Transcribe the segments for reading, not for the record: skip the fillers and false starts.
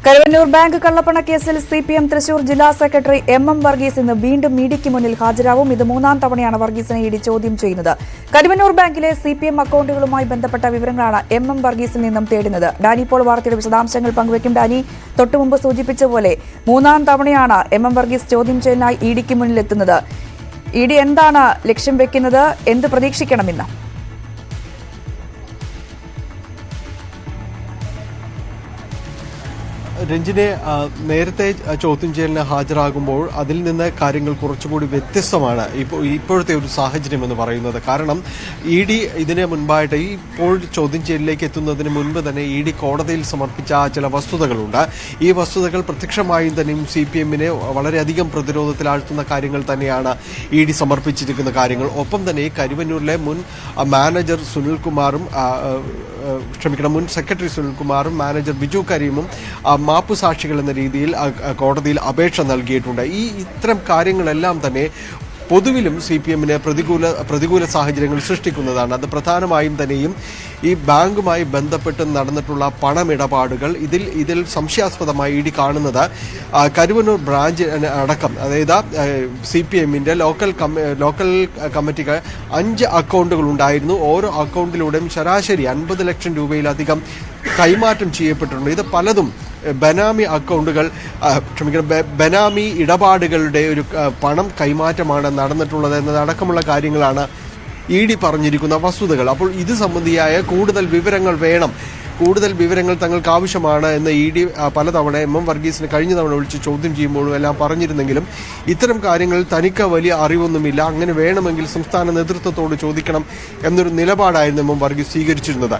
Karuvannur bank കള്ളപ്പണ കേസിൽ CPM Thrissur ജില്ലാ സെക്രട്ടറി എം വർഗീസ് ഇന്ന് വീണ്ടും ഇഡിക്ക് മുന്നിൽ ഹാജരാവും. ഇത് മൂന്നാം തവണയാണ് വർഗീസിനെ ഇഡി ചോദ്യം ചെയ്യുന്നത്. കരുവന്നൂർ ബാങ്കിലെ സിപിഎം അക്കൌണ്ടുകളുമായി ബന്ധപ്പെട്ട വിവരങ്ങളാണ് എം വർഗീസിൽ നിന്നും തേടുന്നത്. ഡാനി പോൾ വാർത്തയുടെ വിശദാംശങ്ങൾ പങ്കുവയ്ക്കും. ഡാനി, തൊട്ടുമുമ്പ് സൂചിപ്പിച്ച പോലെ മൂന്നാം തവണയാണ് എം വർഗീസ് ചോദ്യം ചെയ്യലിനായി ഇഡിക്ക് മുന്നിലെത്തുന്നത്. ഇഡി എന്താണ് ലക്ഷ്യം വെക്കുന്നത്? എന്ത് പ്രതീക്ഷിക്കണമെന്ന്? രഞ്ജിനെ നേരത്തെ ചോദ്യം ചെയ്യലിന് ഹാജരാകുമ്പോൾ അതിൽ നിന്ന് കാര്യങ്ങൾ കുറച്ചുകൂടി വ്യത്യസ്തമാണ് ഇപ്പോഴത്തെ ഒരു സാഹചര്യം എന്ന് പറയുന്നത്. കാരണം ഇ ഡി ഇതിന് മുൻപായിട്ട് ഇപ്പോൾ ചോദ്യം ചെയ്യലിലേക്ക് എത്തുന്നതിന് മുൻപ് തന്നെ ഇ ഡി കോടതിയിൽ സമർപ്പിച്ച ചില വസ്തുതകളുണ്ട്. ഈ വസ്തുതകൾ പ്രത്യക്ഷമായും തന്നെയും CPM-നെ വളരെയധികം പ്രതിരോധത്തിലാഴ്ത്തുന്ന കാര്യങ്ങൾ തന്നെയാണ് ഇ ഡി സമർപ്പിച്ചിരിക്കുന്ന കാര്യങ്ങൾ. ഒപ്പം തന്നെ കരുവന്നൂരിലെ മുൻ മാനേജർ സുനിൽകുമാറും മുൻ സെക്രട്ടറി സുനിൽകുമാറും മാനേജർ ബിജു കരീമും മാപ്പുസാക്ഷികൾ എന്ന രീതിയിൽ കോടതിയിൽ അപേക്ഷ നൽകിയിട്ടുണ്ട്. ഇത്തരം കാര്യങ്ങളെല്ലാം തന്നെ പൊതുവിലും CPM-ന് പ്രതികൂല സാഹചര്യങ്ങൾ സൃഷ്ടിക്കുന്നതാണ്. അത് പ്രധാനമായും തന്നെയും ഈ ബാങ്കുമായി ബന്ധപ്പെട്ട് നടന്നിട്ടുള്ള പണമിടപാടുകൾ ഇതിൽ സംശയാസ്പദമായി ഇടി കാണുന്നത് കരുവന്നൂർ ബ്രാഞ്ച് അടക്കം, അതായത് CPM-ന്റെ ലോക്കൽ കമ്മിറ്റിക്ക് 5 അക്കൗണ്ടുകൾ ഉണ്ടായിരുന്നു. ഓരോ അക്കൗണ്ടിലൂടെയും ശരാശരി 50 ലക്ഷം രൂപയിലധികം കൈമാറ്റം ചെയ്യപ്പെട്ടിട്ടുണ്ട്. ഇത് പലതും ബനാമി അക്കൗണ്ടുകൾ ബനാമി ഇടപാടുകളുടെ ഒരു പണം കൈമാറ്റമാണ് നടന്നിട്ടുള്ളത് എന്നതടക്കമുള്ള കാര്യങ്ങളാണ് ഇ ഡി പറഞ്ഞിരിക്കുന്ന വസ്തുതകൾ. അപ്പോൾ ഇത് സംബന്ധിയായ കൂടുതൽ വിവരങ്ങൾ വേണം, കൂടുതൽ വിവരങ്ങൾ തങ്ങൾക്ക് ആവശ്യമാണ് എന്ന് ഇ ഡി പലതവണ എം വർഗീസിന് കഴിഞ്ഞ തവണ വിളിച്ച് ചോദ്യം ചെയ്യുമ്പോഴും എല്ലാം പറഞ്ഞിരുന്നെങ്കിലും ഇത്തരം കാര്യങ്ങളിൽ തനിക്ക് വലിയ അറിവൊന്നുമില്ല, അങ്ങനെ വേണമെങ്കിൽ സംസ്ഥാന നേതൃത്വത്തോട് ചോദിക്കണം എന്നൊരു നിലപാടായിരുന്നു എം വർഗീസ് സ്വീകരിച്ചിരുന്നത്.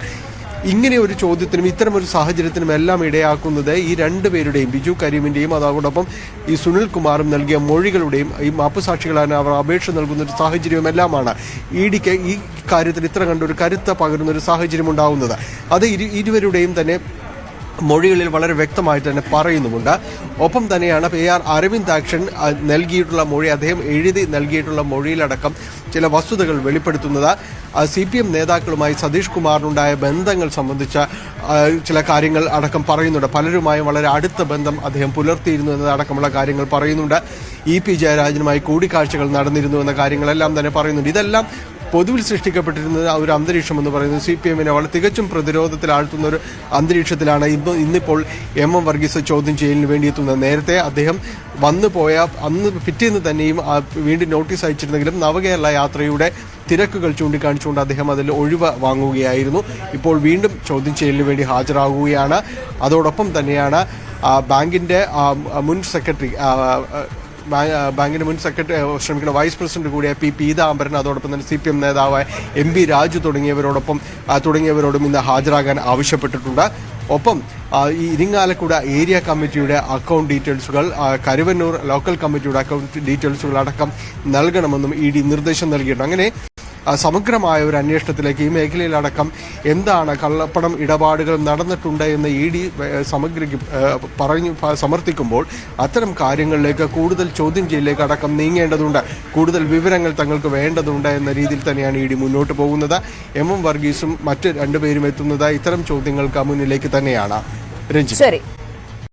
ഇങ്ങനെ ഒരു ചോദ്യത്തിനും ഇത്തരമൊരു സാഹചര്യത്തിനും എല്ലാം ഇടയാക്കുന്നത് ഈ രണ്ടുപേരുടെയും, ബിജു കരീമിന്റെയും അതോടൊപ്പം ഈ സുനിൽകുമാറും നൽകിയ മൊഴികളുടെയും ഈ മാപ്പുസാക്ഷികളാണ് അവർ അപേക്ഷ നൽകുന്ന ഒരു സാഹചര്യമെല്ലാമാണ് ഇ ഡിക്ക് ഈ കാര്യത്തിൽ ഇത്ര കണ്ടൊരു കരുത്ത് പകരുന്ന ഒരു സാഹചര്യം ഉണ്ടാവുന്നത്. അത് ഇരുവരുടെയും തന്നെ മൊഴികളിൽ വളരെ വ്യക്തമായിട്ട് തന്നെ പറയുന്നുമുണ്ട്. ഒപ്പം തന്നെയാണ് AR അരവിന്ദാക്ഷൻ നൽകിയിട്ടുള്ള മൊഴി, അദ്ദേഹം എഴുതി നൽകിയിട്ടുള്ള മൊഴിയിലടക്കം ചില വസ്തുതകൾ വെളിപ്പെടുത്തുന്നത്. CPM നേതാക്കളുമായി സതീഷ് കുമാറിനുണ്ടായ ബന്ധങ്ങൾ സംബന്ധിച്ച ചില കാര്യങ്ങൾ അടക്കം പറയുന്നുണ്ട്. പലരുമായും വളരെ അടുത്ത ബന്ധം അദ്ദേഹം പുലർത്തിയിരുന്നു എന്നതടക്കമുള്ള കാര്യങ്ങൾ പറയുന്നുണ്ട്. EP ജയരാജനുമായി കൂടിക്കാഴ്ചകൾ നടന്നിരുന്നു എന്ന കാര്യങ്ങളെല്ലാം തന്നെ പറയുന്നുണ്ട്. ഇതെല്ലാം പൊതുവിൽ സൃഷ്ടിക്കപ്പെട്ടിരുന്നത് ആ ഒരു അന്തരീക്ഷം എന്ന് പറയുന്നത് CPM-നെ വളരെ തികച്ചും പ്രതിരോധത്തിലാഴ്ത്തുന്ന ഒരു അന്തരീക്ഷത്തിലാണ് ഇന്നിപ്പോൾ എം വർഗീസ് ചോദ്യം ചെയ്യലിന് വേണ്ടി എത്തുന്നത്. നേരത്തെ അദ്ദേഹം വന്നു പോയ അന്ന് പിറ്റേന്ന് തന്നെയും വീണ്ടും നോട്ടീസ് അയച്ചിരുന്നെങ്കിലും നവകേരള യാത്രയുടെ തിരക്കുകൾ ചൂണ്ടിക്കാണിച്ചുകൊണ്ട് അദ്ദേഹം അതിൽ ഒഴിവ് വാങ്ങുകയായിരുന്നു. ഇപ്പോൾ വീണ്ടും ചോദ്യം ചെയ്യലിന് വേണ്ടി ഹാജരാകുകയാണ്. അതോടൊപ്പം തന്നെയാണ് ബാങ്കിന്റെ മുൻ സെക്രട്ടറി ബാങ്കിന്റെ മുൻ സെക്രട്ടറി വൈസ് പ്രസിഡന്റ് കൂടിയ P പീതാംബരൻ, അതോടൊപ്പം തന്നെ CPM നേതാവായ MP രാജു തുടങ്ങിയവരോടും ഇന്ന് ഹാജരാകാൻ ആവശ്യപ്പെട്ടിട്ടുണ്ട്. ഒപ്പം ഈ ഇരിങ്ങാലക്കുട ഏരിയ കമ്മിറ്റിയുടെ അക്കൗണ്ട് ഡീറ്റെയിൽസുകൾ, കരുവന്നൂർ ലോക്കൽ കമ്മിറ്റിയുടെ അക്കൗണ്ട് ഡീറ്റെയിൽസുകൾ അടക്കം നൽകണമെന്നും ഇ ഡി നിർദ്ദേശം നൽകിയിട്ടുണ്ട്. അങ്ങനെ സമഗ്രമായ ഒരു അന്വേഷണത്തിലേക്ക് ഈ മേഖലയിലടക്കം എന്താണ് കള്ളപ്പണം ഇടപാടുകൾ നടന്നിട്ടുണ്ട് എന്ന് ഇ ഡി സമർത്ഥിക്കുമ്പോൾ അത്തരം കാര്യങ്ങളിലേക്ക് കൂടുതൽ ചോദ്യം ചെയ്യലിലേക്ക് അടക്കം നീങ്ങേണ്ടതുണ്ട്, കൂടുതൽ വിവരങ്ങൾ തങ്ങൾക്ക് വേണ്ടതുണ്ട് എന്ന രീതിയിൽ തന്നെയാണ് ഇ ഡി മുന്നോട്ട് പോകുന്നത്. എം വർഗീസും മറ്റ് രണ്ടുപേരും എത്തുന്നത് ഇത്തരം ചോദ്യങ്ങൾക്ക് മുന്നിലേക്ക് തന്നെയാണ്. രഞ്ജിത്ത്.